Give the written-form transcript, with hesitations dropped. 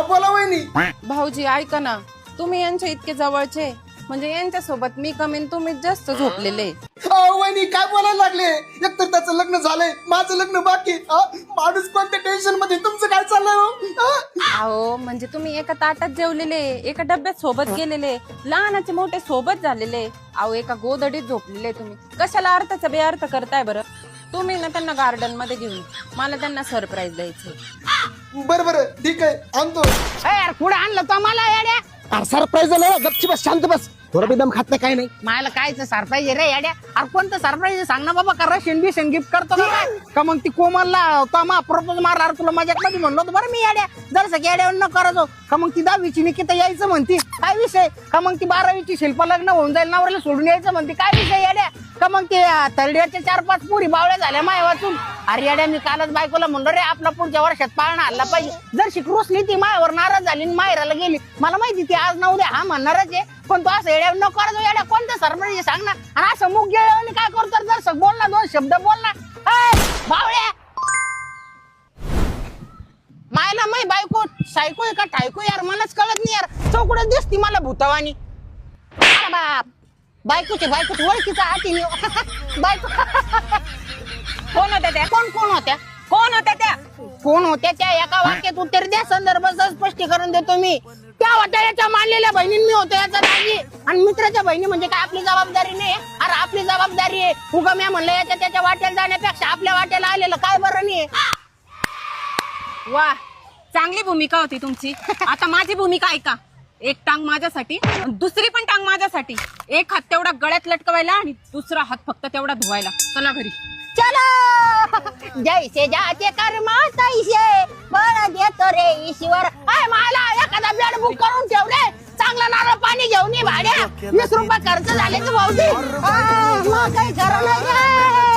बोला वहिनी. भाऊजी ऐका ना, तुम्ही यांच्या इतके जवळचे, म्हणजे यांच्या सोबत मी कमी तुम्ही जास्त झोपलेले. वहिनी काय बोलायला लागले? एकतर त्याचं लग्न झालंय, माझं लग्न बाकी. माणूस कोणत्या टेन्शन मध्ये, तुमचं काय चाललंय? अहो म्हणजे तुम्ही एका ताटात जेवलेले, एका डब्यात सोबत गेलेले, लहानाचे मोठे सोबत झालेले. अहो एका गोदडीत झोपलेले. तुम्ही कशाला अर्थाचा बेअर्थ करताय बरं? तुम्ही ना त्यांना गार्डन मध्ये घेऊन, मला त्यांना सरप्राईज द्यायचं. बरं ठीक आहे, आणतो. यार पुढे आणलं तो मला येड्या. अरे सरप्राईज झालं, गपची बस, शांत बस. थोडं बेदम खात नाही, काय नाही. मला कायचं सरप्राईज रे येड्या? अरे कोणतं सरप्राईज सांग ना बाबा. का रशियन बिशन गिफ्ट करतो का काय? का मग ती कोमलला तो मा प्रपोज मारला? अरे तुला मजाक मध्ये म्हणलो होतो बरं मी येड्या, जर येड्यावर न करायचो. का मग ती 10वीची निकिता यायचं म्हणती, काय विषय? का मग ती 12वीची शिल्पा लग्न होऊन जाईल, नवऱ्याला सोडून यायचं म्हणते, काय विषय येड्या? का मग ते थर्डियरच्या 4-5 पुरी बावळ्या झाल्या माय वाचून. अरे येड्या मी कालच बायकोला म्हणलो रे आपला पुढच्या वर्षात पाळणा हल्ला पाहिजे. जर शिकरूसली ती मायावर नाराज झाली आणि माहेराला गेली, मला माहिती ती आज ना उद्या हा म्हणणारच आहे. पण तू असं येड्या न करायचो येड्या. कोणतं सरप्राईज सांग ना. आणि असं मुख गेल्यावर काय करतो? जर बोल ना, 2 शब्द बोल ना. बावळ्या मायला मै बायको सायको आहे का ठायको यार, मलाच कळत नाही यार. चौकडच दिसती मला भूतावानी. बाप बायकोची ओळखीचा हाती बायको. कोण होत्या त्या? कोण होत्या? कोण होत्या त्या? कोण होत्या त्या एका वाक्यात उत्तर द्या, संदर्भाचं स्पष्टीकरण देतो मी. त्या वाट्याच्या मानलेल्या बहिणी मी होतो याचा दाजी, आणि मित्राच्या बहिणी म्हणजे काय आपली जबाबदारी नाही? अरे आपली जबाबदारी आहे. उगा मी म्हणलं याच्या त्याच्या वाट्याला जाण्यापेक्षा आपल्या वाट्याला आलेलं काय बरं नाही? वा, चांगली भूमिका होती तुमची. आता माझी भूमिका ऐका. एक टांग माझ्यासाठी, दुसरी पण टांग माझ्यासाठी. एक हात तेवढा गळ्यात लटकवायला आणि दुसरा हात फक्त तेवढा धुवायला. चला घरी. चलो जैसे जाते कर्म तैसे बळ देतो रे ईश्वर. मला एखादा बेड बुक करून ठेव रे. चांगला नारळ पाणी घेऊन ये भाड्या. 20 रुपये खर्च झाले तर भाऊजी. मग काही खरं नाही.